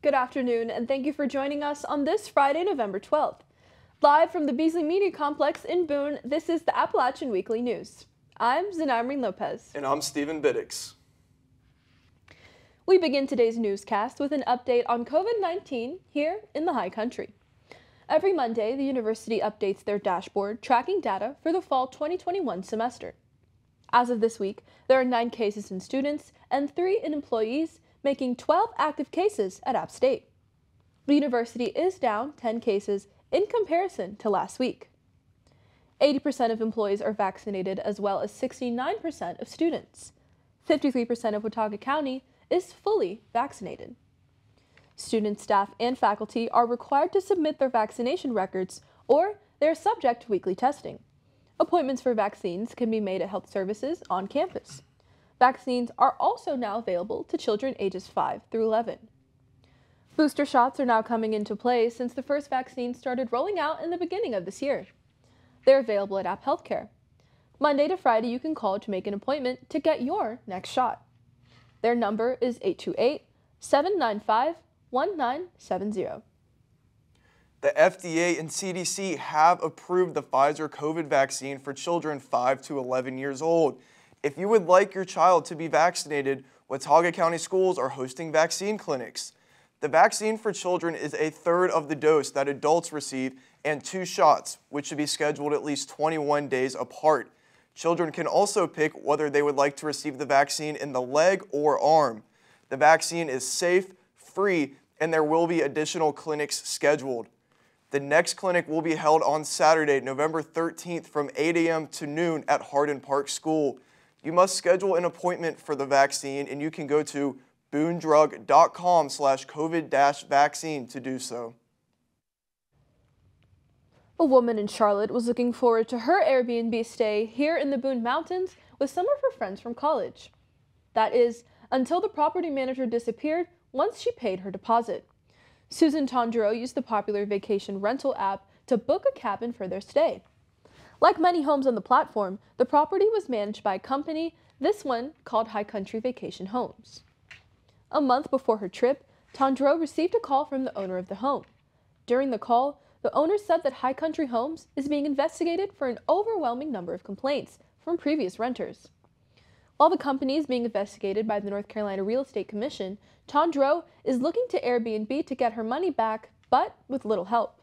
Good afternoon, and thank you for joining us on this Friday, November 12th. Live from the Beasley Media Complex in Boone, this is the Appalachian Weekly News. I'm Xanayra Marin-Lopez. And I'm Biddix. We begin today's newscast with an update on COVID-19 here in the High Country. Every Monday, the university updates their dashboard tracking data for the fall 2021 semester. As of this week, there are 9 cases in students and 3 in employees, making 12 active cases at App State. The university is down 10 cases in comparison to last week. 80% of employees are vaccinated, as well as 69% of students. 53% of Watauga County is fully vaccinated. Students, staff, and faculty are required to submit their vaccination records, or they are subject to weekly testing. Appointments for vaccines can be made at health services on campus. Vaccines are also now available to children ages 5 through 11. Booster shots are now coming into play since the first vaccine started rolling out in the beginning of this year. They're available at App Healthcare. Monday to Friday, you can call to make an appointment to get your next shot. Their number is 828-795-1970. The FDA and CDC have approved the Pfizer COVID vaccine for children 5 to 11 years old. If you would like your child to be vaccinated, Watauga County schools are hosting vaccine clinics. The vaccine for children is a third of the dose that adults receive and 2 shots, which should be scheduled at least 21 days apart. Children can also pick whether they would like to receive the vaccine in the leg or arm. The vaccine is safe, free, and there will be additional clinics scheduled. The next clinic will be held on Saturday, November 13th from 8 a.m. to noon at Hardin Park School. You must schedule an appointment for the vaccine, and you can go to boonedrug.com/COVID-vaccine to do so. A woman in Charlotte was looking forward to her Airbnb stay here in the Boone Mountains with some of her friends from college. That is, until the property manager disappeared once she paid her deposit. Susan Tondreau used the popular vacation rental app to book a cabin for their stay. Like many homes on the platform, the property was managed by a company, this one called High Country Vacation Homes. A month before her trip, Tondreau received a call from the owner of the home. During the call, the owner said that High Country Homes is being investigated for an overwhelming number of complaints from previous renters. While the company is being investigated by the North Carolina Real Estate Commission, Tondreau is looking to Airbnb to get her money back, but with little help.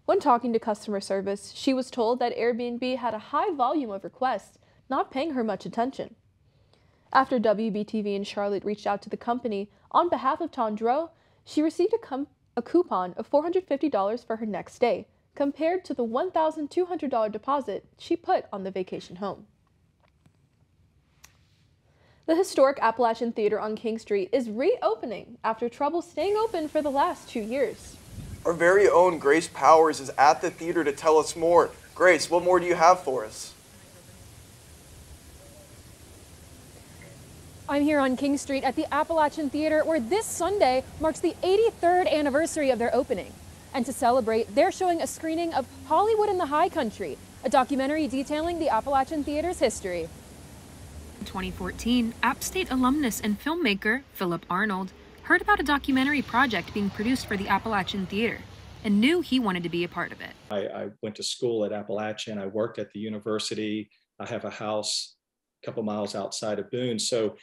When talking to customer service, she was told that Airbnb had a high volume of requests, not paying her much attention. After WBTV in Charlotte reached out to the company on behalf of Tondreau, she received a coupon of $450 for her next stay, compared to the $1,200 deposit she put on the vacation home. The historic Appalachian Theater on King Street is reopening after trouble staying open for the last 2 years. Our very own Grace Powers is at the theater to tell us more. Grace, what more do you have for us? I'm here on King Street at the Appalachian Theater, where this Sunday marks the 83rd anniversary of their opening. And to celebrate, they're showing a screening of Hollywood in the High Country, a documentary detailing the Appalachian Theater's history. In 2014, App State alumnus and filmmaker Philip Arnold heard about a documentary project being produced for the Appalachian Theater and knew he wanted to be a part of it. I went to school at Appalachian. I worked at the university. I have a house a couple miles outside of Boone. So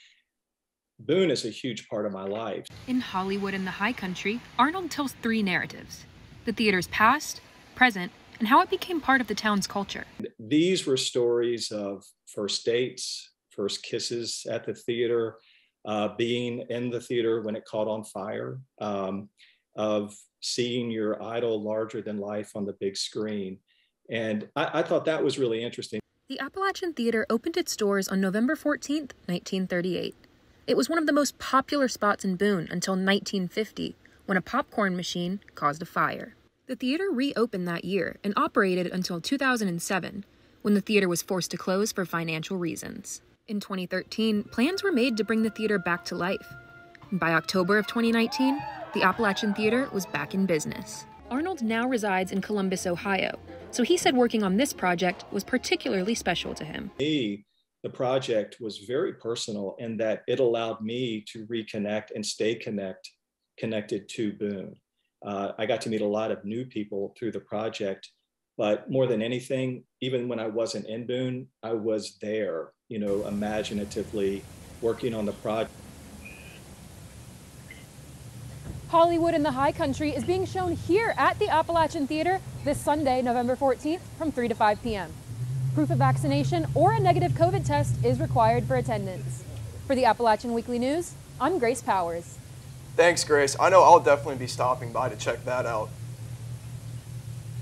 Boone is a huge part of my life. In Hollywood in the High Country, Arnold tells 3 narratives: the theater's past, present, and how it became part of the town's culture. These were stories of first dates, first kisses at the theater, being in the theater when it caught on fire, of seeing your idol larger than life on the big screen. And I thought that was really interesting. The Appalachian Theater opened its doors on November 14th, 1938. It was one of the most popular spots in Boone until 1950, when a popcorn machine caused a fire. The theater reopened that year and operated until 2007, when the theater was forced to close for financial reasons. In 2013, plans were made to bring the theater back to life. And by October of 2019, the Appalachian Theater was back in business. Arnold now resides in Columbus, Ohio, so he said working on this project was particularly special to him. The project was very personal in that it allowed me to reconnect and stay connected connected to Boone. I got to meet a lot of new people through the project, but more than anything, even when I wasn't in Boone, I was there, you know, imaginatively working on the project. Hollywood in the High Country is being shown here at the Appalachian Theater this Sunday, November 14th from 3 to 5 p.m. Proof of vaccination or a negative COVID test is required for attendance. For the Appalachian Weekly News, I'm Grace Powers. Thanks, Grace. I know I'll definitely be stopping by to check that out.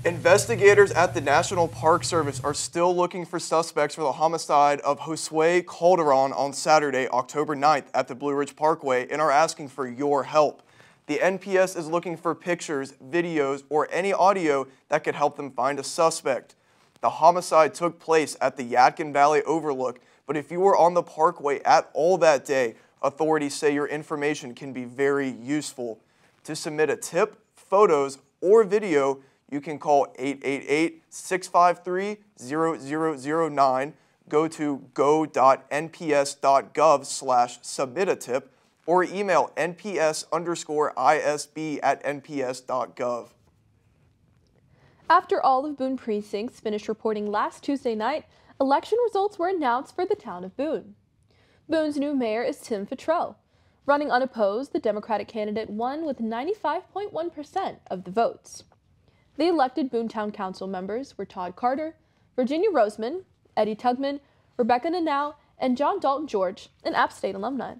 Investigators at the National Park Service are still looking for suspects for the homicide of Josue Calderon on Saturday, October 9th at the Blue Ridge Parkway and are asking for your help. The NPS is looking for pictures, videos, or any audio that could help them find a suspect. The homicide took place at the Yadkin Valley Overlook, but if you were on the parkway at all that day, authorities say your information can be very useful. To submit a tip, photos, or video, you can call 888-653-0009, go to go.nps.gov/submit-a-tip, or email nps_isb@nps.gov. After all of Boone precincts finished reporting last Tuesday night, election results were announced for the town of Boone. Boone's new mayor is Tim Futrell. Running unopposed, the Democratic candidate won with 95.1% of the votes. The elected Boone Town Council members were Todd Carter, Virginia Roseman, Eddie Tugman, Rebecca Nanau, and John Dalton George, an App State alumni.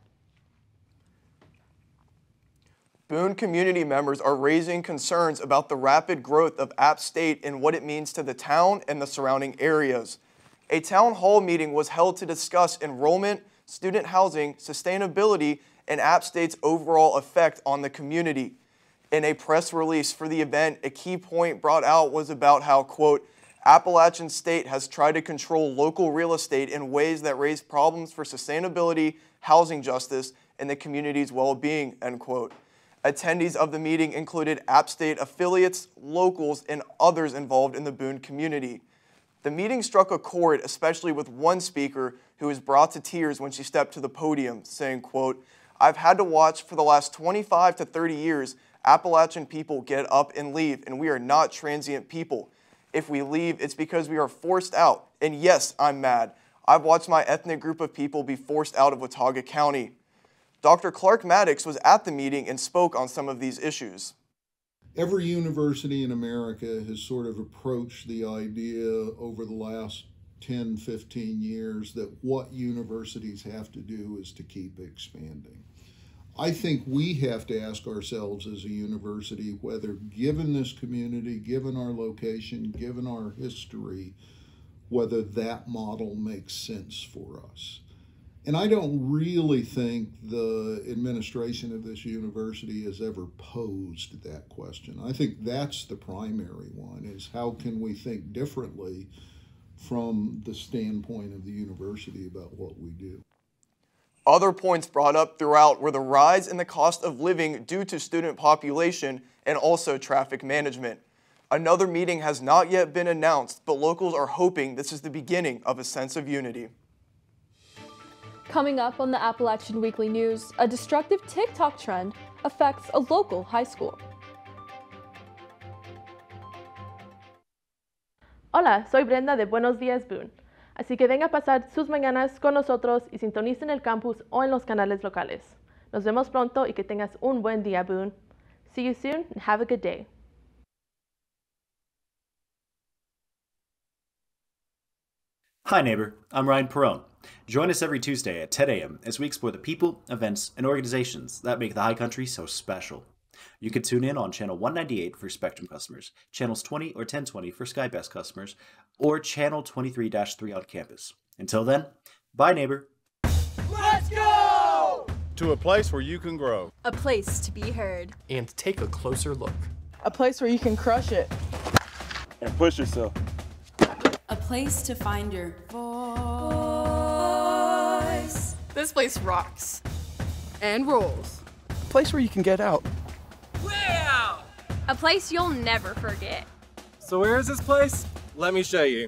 Boone community members are raising concerns about the rapid growth of App State and what it means to the town and the surrounding areas. A town hall meeting was held to discuss enrollment, student housing, sustainability, and App State's overall effect on the community. In a press release for the event, a key point brought out was about how, quote, Appalachian State has tried to control local real estate in ways that raise problems for sustainability, housing justice, and the community's well-being, end quote. Attendees of the meeting included App State affiliates, locals, and others involved in the Boone community. The meeting struck a chord, especially with one speaker who was brought to tears when she stepped to the podium, saying, quote, I've had to watch for the last 25 to 30 years Appalachian people get up and leave, and we are not transient people. If we leave, it's because we are forced out. And yes, I'm mad. I've watched my ethnic group of people be forced out of Watauga County. Dr. Clark Maddox was at the meeting and spoke on some of these issues. Every university in America has sort of approached the idea over the last 10, 15 years that what universities have to do is to keep expanding. I think we have to ask ourselves as a university whether, given this community, given our location, given our history, whether that model makes sense for us. And I don't really think the administration of this university has ever posed that question. I think that's the primary one, is how can we think differently from the standpoint of the university about what we do. Other points brought up throughout were the rise in the cost of living due to student population and also traffic management. Another meeting has not yet been announced, but locals are hoping this is the beginning of a sense of unity. Coming up on the Appalachian Weekly News, a destructive TikTok trend affects a local high school. Hola, soy Brenda de Buenos Días Boone. Así que venga a pasar sus mañanas con nosotros y sintonice en el campus o en los canales locales. Nos vemos pronto y que tengas un buen día, Boone. See you soon and have a good day. Hi neighbor, I'm Ryan Perone. Join us every Tuesday at 10 a.m. as we explore the people, events, and organizations that make the High Country so special. You can tune in on Channel 198 for Spectrum customers, Channels 20 or 1020 for SkyBest customers, or Channel 23-3 on campus. Until then, bye neighbor. Let's go! To a place where you can grow. A place to be heard. And take a closer look. A place where you can crush it. And push yourself. A place to find your voice. This place rocks. And rolls. A place where you can get out. Wow! A place you'll never forget. So where is this place? Let me show you.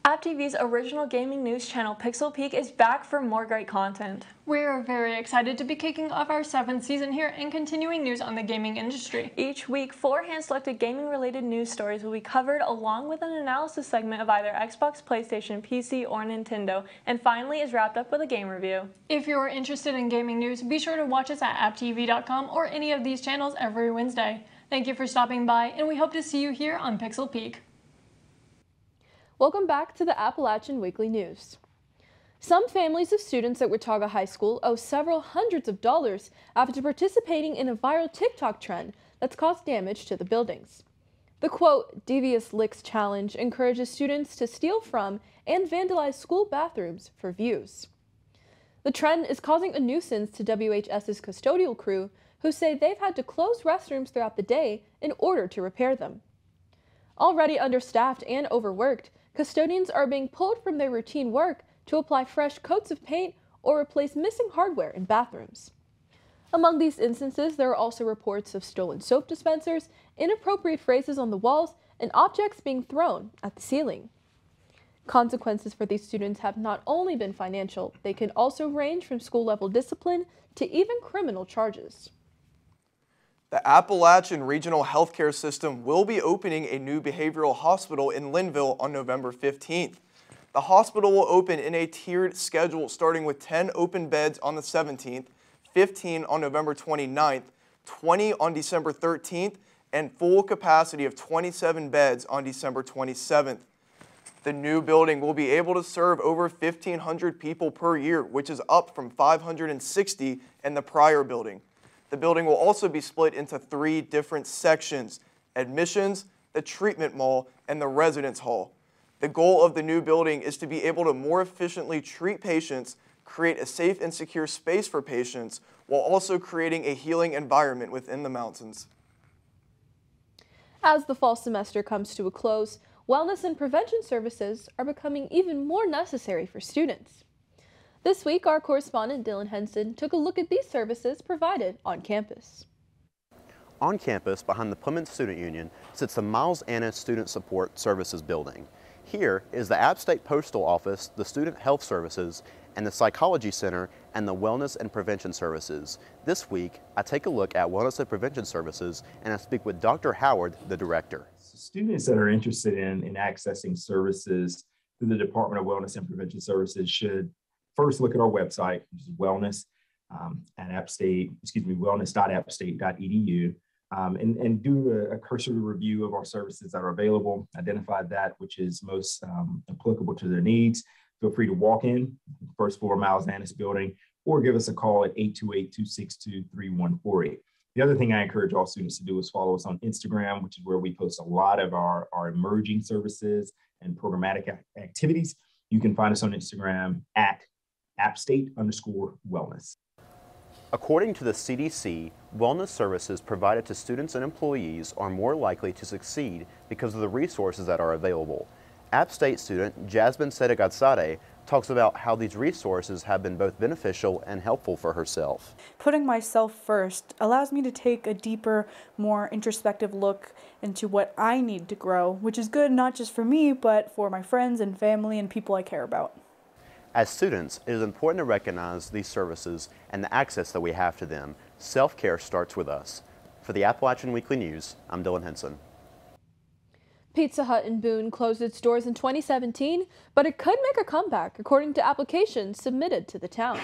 App TV's original gaming news channel, Pixel Peak, is back for more great content. We are very excited to be kicking off our 7th season here and continuing news on the gaming industry. Each week, 4 hand-selected gaming-related news stories will be covered along with an analysis segment of either Xbox, PlayStation, PC, or Nintendo, and finally is wrapped up with a game review. If you are interested in gaming news, be sure to watch us at apptv.com or any of these channels every Wednesday. Thank you for stopping by, and we hope to see you here on Pixel Peak. Welcome back to the Appalachian Weekly News. Some families of students at Watauga High School owe several hundreds of dollars after participating in a viral TikTok trend that's caused damage to the buildings. The quote, "Devious Licks Challenge" encourages students to steal from and vandalize school bathrooms for views. The trend is causing a nuisance to WHS's custodial crew, who say they've had to close restrooms throughout the day in order to repair them. Already understaffed and overworked, custodians are being pulled from their routine work to apply fresh coats of paint or replace missing hardware in bathrooms. Among these instances, there are also reports of stolen soap dispensers, inappropriate phrases on the walls, and objects being thrown at the ceiling. Consequences for these students have not only been financial, they can also range from school-level discipline to even criminal charges. The Appalachian Regional Healthcare System will be opening a new behavioral hospital in Linville on November 15th. The hospital will open in a tiered schedule starting with 10 open beds on the 17th, 15 on November 29th, 20 on December 13th, and full capacity of 27 beds on December 27th. The new building will be able to serve over 1,500 people per year, which is up from 560 in the prior building. The building will also be split into 3 different sections: admissions, the treatment mall, and the residence hall. The goal of the new building is to be able to more efficiently treat patients, create a safe and secure space for patients, while also creating a healing environment within the mountains. As the fall semester comes to a close, wellness and prevention services are becoming even more necessary for students. This week, our correspondent Dylan Henson took a look at these services provided on campus. On campus, behind the Plymouth Student Union, sits the Miles Anna Student Support Services building. Here is the App State Postal Office, the Student Health Services, and the Psychology Center, and the Wellness and Prevention Services. This week, I take a look at Wellness and Prevention Services, and I speak with Dr. Howard, the director. Students that are interested in accessing services through the Department of Wellness and Prevention Services should first look at our website, which is wellness.appstate.edu, and do a cursory review of our services that are available, identify that which is most applicable to their needs. Feel free to walk in, first floor Miles Annis building, or give us a call at 828-262-3148. The other thing I encourage all students to do is follow us on Instagram, which is where we post a lot of our emerging services and programmatic activities. You can find us on Instagram at appstate_wellness. According to the CDC, wellness services provided to students and employees are more likely to succeed because of the resources that are available. App State student Jasmine Sedegadzade talks about how these resources have been both beneficial and helpful for herself. Putting myself first allows me to take a deeper, more introspective look into what I need to grow, which is good not just for me, but for my friends and family and people I care about. As students, it is important to recognize these services and the access that we have to them. Self-care starts with us. For the Appalachian Weekly News, I'm Dylan Henson. Pizza Hut in Boone closed its doors in 2017, but it could make a comeback according to applications submitted to the town.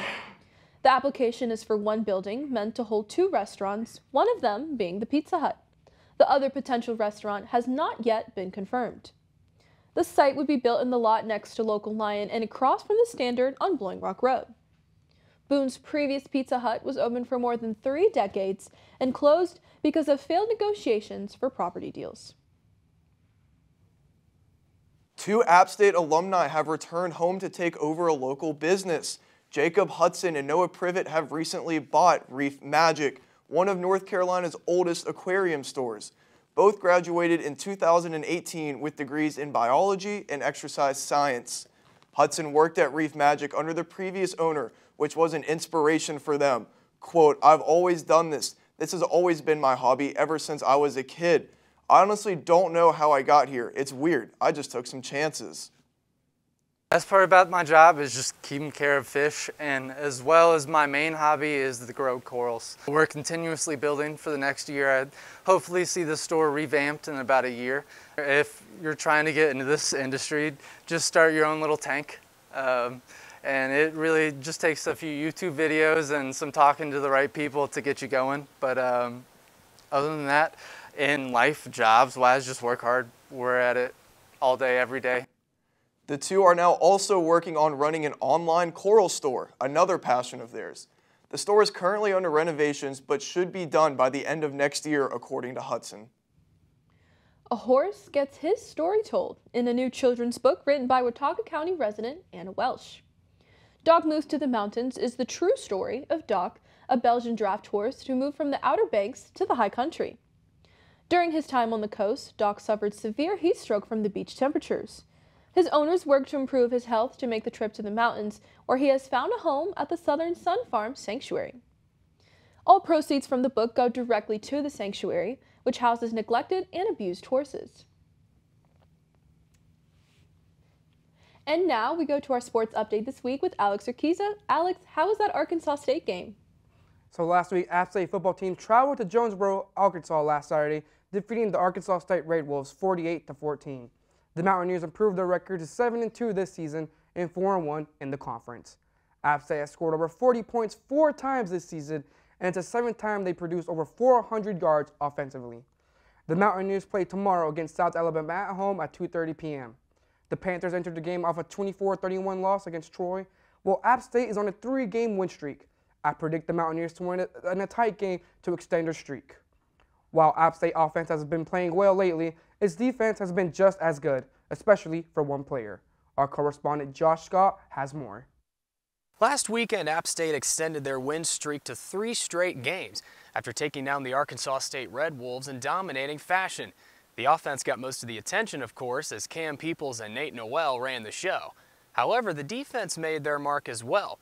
The application is for one building meant to hold 2 restaurants, one of them being the Pizza Hut. The other potential restaurant has not yet been confirmed. The site would be built in the lot next to Local Lion and across from the Standard on Blowing Rock Road. Boone's previous Pizza Hut was open for more than 3 decades and closed because of failed negotiations for property deals. 2 App State alumni have returned home to take over a local business. Jacob Hudson and Noah Privet have recently bought Reef Magic, one of North Carolina's oldest aquarium stores. Both graduated in 2018 with degrees in biology and exercise science. Hudson worked at Reef Magic under the previous owner, which was an inspiration for them. Quote, "I've always done this. This has always been my hobby ever since I was a kid. I honestly don't know how I got here. It's weird. I just took some chances." Best part about my job is just keeping care of fish, and as well as my main hobby is to grow corals. We're continuously building for the next year. I'd hopefully see the store revamped in about a year. If you're trying to get into this industry, just start your own little tank. And it really just takes a few YouTube videos and some talking to the right people to get you going. But other than that, in life, jobs-wise, just work hard. We're at it all day, every day. The two are now also working on running an online coral store, another passion of theirs. The store is currently under renovations, but should be done by the end of next year, according to Hudson. A horse gets his story told in a new children's book written by Watauga County resident Anna Welsh. Dog Moves to the Mountains is the true story of Doc, a Belgian draft horse who moved from the Outer Banks to the high country. During his time on the coast, Doc suffered severe heat stroke from the beach temperatures. His owners worked to improve his health to make the trip to the mountains, where he has found a home at the Southern Sun Farm Sanctuary. All proceeds from the book go directly to the sanctuary, which houses neglected and abused horses. And now we go to our sports update this week with Alex Urquiza. Alex, how was that Arkansas State game? So last week, App State football team traveled to Jonesboro, Arkansas last Saturday, defeating the Arkansas State Red Wolves 48-14. The Mountaineers improved their record to 7-2 this season and 4-1 in the conference. App State has scored over 40 points 4 times this season, and it's the 7th time they produced over 400 yards offensively. The Mountaineers play tomorrow against South Alabama at home at 2:30 p.m. The Panthers entered the game off a 24-31 loss against Troy, while App State is on a 3-game win streak. I predict the Mountaineers to win in a tight game to extend their streak. While App State offense has been playing well lately, its defense has been just as good, especially for one player. Our correspondent Josh Scott has more. Last weekend, App State extended their win streak to 3 straight games after taking down the Arkansas State Red Wolves in dominating fashion. The offense got most of the attention, of course, as Cam Peoples and Nate Noel ran the show. However, the defense made their mark as well,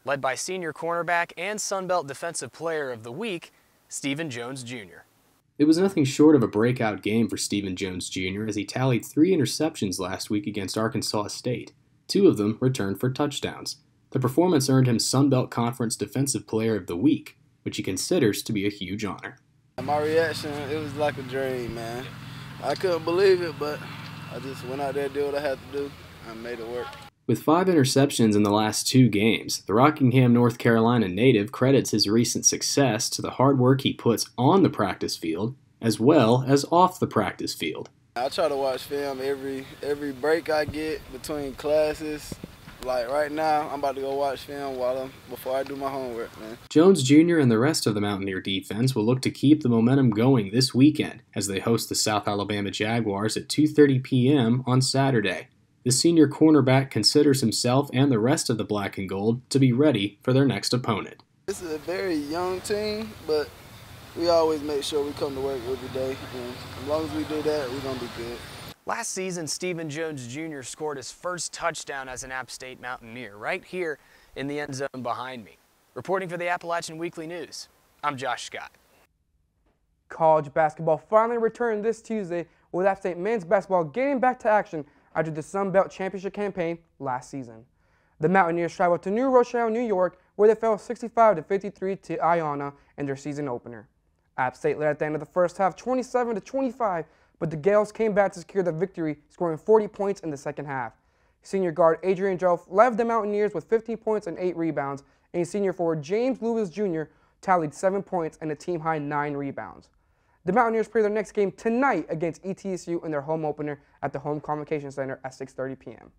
led by senior cornerback and Sunbelt Defensive Player of the Week, Stephen Jones Jr. It was nothing short of a breakout game for Stephen Jones Jr. as he tallied 3 interceptions last week against Arkansas State. 2 of them returned for touchdowns. The performance earned him Sunbelt Conference Defensive Player of the Week, which he considers to be a huge honor. My reaction, it was like a dream, man. I couldn't believe it, but I just went out there, did what I had to do, and made it work. With 5 interceptions in the last 2 games, the Rockingham, North Carolina native credits his recent success to the hard work he puts on the practice field, as well as off the practice field. I try to watch film every break I get between classes. Like right now, I'm about to go watch film before I do my homework, man. Jones Jr. and the rest of the Mountaineer defense will look to keep the momentum going this weekend as they host the South Alabama Jaguars at 2:30 p.m. on Saturday. The senior cornerback considers himself and the rest of the black and gold to be ready for their next opponent. This is a very young team, but we always make sure we come to work every day. And as long as we do that, we're going to be good. Last season, Stephen Jones Jr. scored his first touchdown as an App State Mountaineer right here in the end zone behind me. Reporting for the Appalachian Weekly News, I'm Josh Scott. College basketball finally returned this Tuesday with App State men's basketball getting back to action after the Sun Belt Championship campaign last season. The Mountaineers traveled to New Rochelle, New York, where they fell 65-53 to Iona in their season opener. App State led at the end of the first half 27-25, but the Gales came back to secure the victory, scoring 40 points in the second half. Senior guard Adrian Jolf led the Mountaineers with 15 points and 8 rebounds, and senior forward James Lewis Jr. tallied 7 points and a team-high 9 rebounds. The Mountaineers play their next game tonight against ETSU in their home opener at the Home Convocation Center at 6:30 p.m.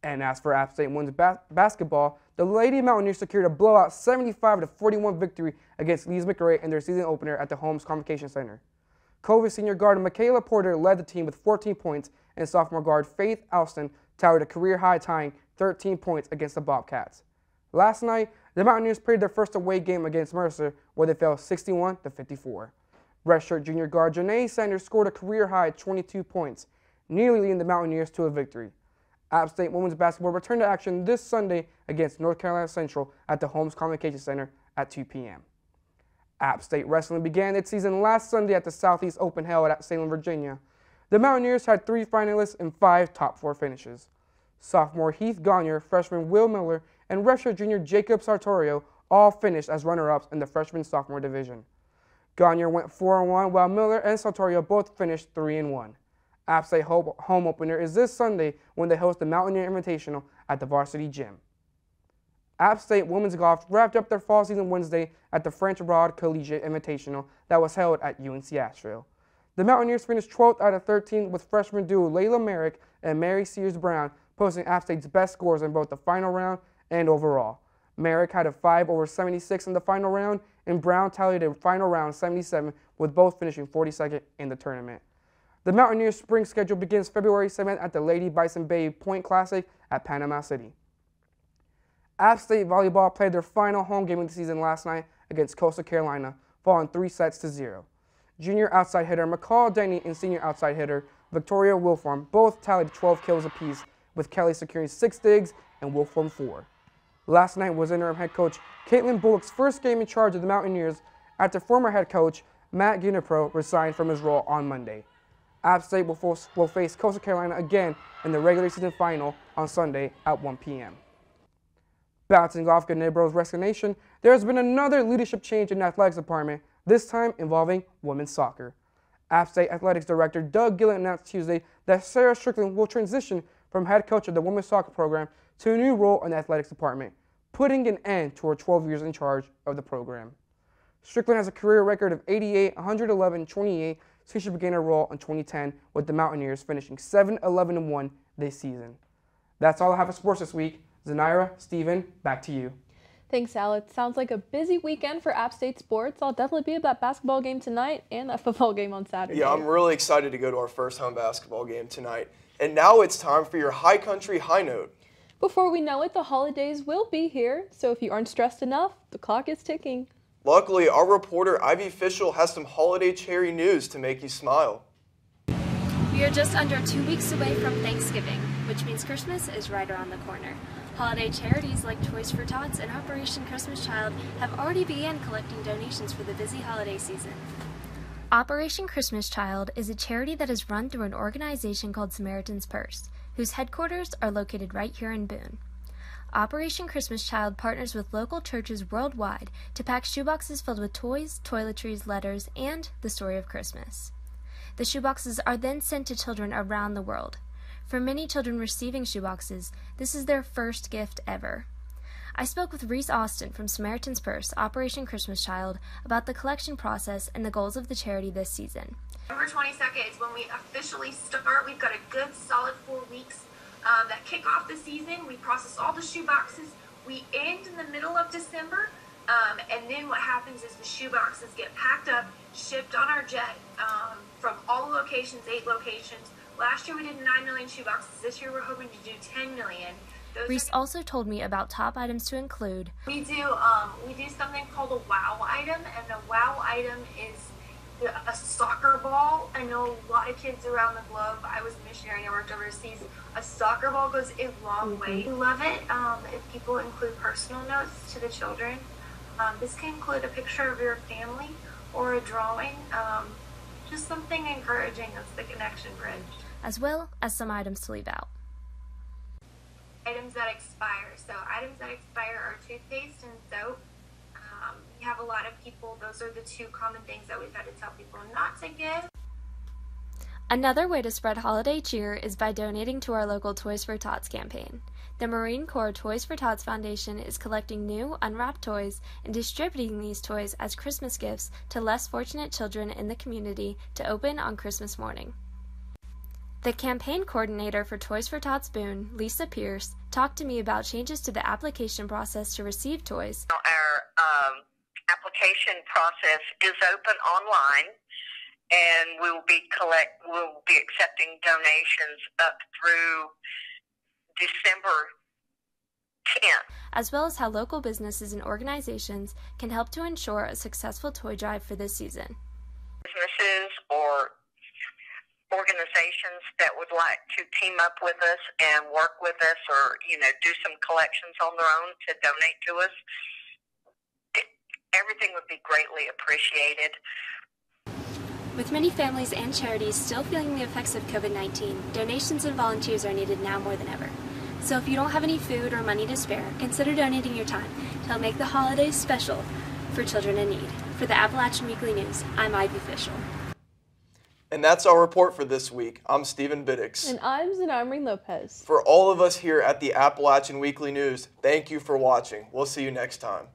And as for App State women's basketball, the Lady Mountaineers secured a blowout 75-41 victory against Lees McRae in their season opener at the Holmes Convocation Center. Covey senior guard Michaela Porter led the team with 14 points, and sophomore guard Faith Alston tallied a career-high tying 13 points against the Bobcats. Last night, the Mountaineers played their first away game against Mercer, where they fell 61-54. Redshirt junior guard Janae Sanders scored a career-high 22 points, nearly leading the Mountaineers to a victory. App State women's basketball returned to action this Sunday against North Carolina Central at the Holmes Convocation Center at 2 p.m. App State wrestling began its season last Sunday at the Southeast Open held at Salem, Virginia. The Mountaineers had 3 finalists and 5 top 4 finishes. Sophomore Heath Gagner, freshman Will Miller, and redshirt junior Jacob Sartorio all finished as runner-ups in the freshman-sophomore division. Gagner went 4-1, while Miller and Sartorio both finished 3-1. App State home opener is this Sunday when they host the Mountaineer Invitational at the Varsity Gym. App State women's golf wrapped up their fall season Wednesday at the French Broad Collegiate Invitational that was held at UNC Asheville. The Mountaineers finished 12th out of 13 with freshman duo Layla Merrick and Mary Sears Brown posting App State's best scores in both the final round and overall. Merrick had a 5 over 76 in the final round, and Brown tallied a final round 77, with both finishing 42nd in the tournament. The Mountaineers' spring schedule begins February 7th at the Lady Bison Bay Point Classic at Panama City. App State volleyball played their final home game of the season last night against Coastal Carolina, falling 3-0. Junior outside hitter McCall Denny and senior outside hitter Victoria Wilform both tallied 12 kills apiece, with Kelly securing 6 digs and Wilform 4. Last night was interim head coach Caitlin Bullock's first game in charge of the Mountaineers after former head coach Matt Gunipro resigned from his role on Monday. App State will face Coastal Carolina again in the regular season final on Sunday at 1 p.m. Bouncing off Good Neighbors Rescue Nation, there has been another leadership change in the athletics department, this time involving women's soccer. App State Athletics Director Doug Gillett announced Tuesday that Sarah Strickland will transition from head coach of the women's soccer program to a new role in the athletics department, putting an end to her 12 years in charge of the program. Strickland has a career record of 88, 111, 28 since she began her role in 2010, with the Mountaineers finishing 7-11-1 this season. That's all I have for sports this week. Xanayra, Steven, back to you. Thanks, Alex. Sounds like a busy weekend for App State sports. I'll definitely be at that basketball game tonight and that football game on Saturday. Yeah, I'm really excited to go to our first home basketball game tonight. And now it's time for your High Country High Note. Before we know it, the holidays will be here, so if you aren't stressed enough, the clock is ticking. Luckily, our reporter Ivy Fischel has some holiday cherry news to make you smile. We are just under 2 weeks away from Thanksgiving, which means Christmas is right around the corner. Holiday charities like Toys for Tots and Operation Christmas Child have already begun collecting donations for the busy holiday season. Operation Christmas Child is a charity that is run through an organization called Samaritan's Purse, whose headquarters are located right here in Boone. Operation Christmas Child partners with local churches worldwide to pack shoeboxes filled with toys, toiletries, letters, and the story of Christmas. The shoeboxes are then sent to children around the world. For many children receiving shoeboxes, this is their first gift ever. I spoke with Reese Austin from Samaritan's Purse, Operation Christmas Child, about the collection process and the goals of the charity this season. November 22nd is when we officially start. We've got a good solid 4 weeks that kick off the season. We process all the shoe boxes. We end in the middle of December, and then what happens is the shoe boxes get packed up, shipped on our jet from all the locations, 8 locations. Last year we did 9 million shoe boxes. This year we're hoping to do 10 million. Reese also told me about top items to include. We do something called a wow item, and the wow item is a soccer ball. I know a lot of kids around the globe. I was a missionary and I worked overseas. A soccer ball goes a long way. We love it if people include personal notes to the children. This can include a picture of your family or a drawing. Just something encouraging. That's the connection bridge. As well as some items to leave out. Items that expire. So items that expire are toothpaste and soap. We have a lot of people, those are the 2 common things that we've had to tell people not to give. Another way to spread holiday cheer is by donating to our local Toys for Tots campaign. The Marine Corps Toys for Tots Foundation is collecting new, unwrapped toys and distributing these toys as Christmas gifts to less fortunate children in the community to open on Christmas morning. The campaign coordinator for Toys for Tots Boone, Lisa Pierce, talked to me about changes to the application process to receive toys. Our application process is open online, and we'll be accepting donations up through December 10th. As well as how local businesses and organizations can help to ensure a successful toy drive for this season. Businesses or organizations that would like to team up with us and work with us, or do some collections on their own to donate to us, everything would be greatly appreciated. With many families and charities still feeling the effects of COVID-19, donations and volunteers are needed now more than ever. So if you don't have any food or money to spare, consider donating your time to help make the holidays special for children in need. For the Appalachian Weekly News, I'm Ivy Fischel. And that's our report for this week. I'm Stephen Biddix. And I'm Xanayra Marin-Lopez. For all of us here at the Appalachian Weekly News, thank you for watching. We'll see you next time.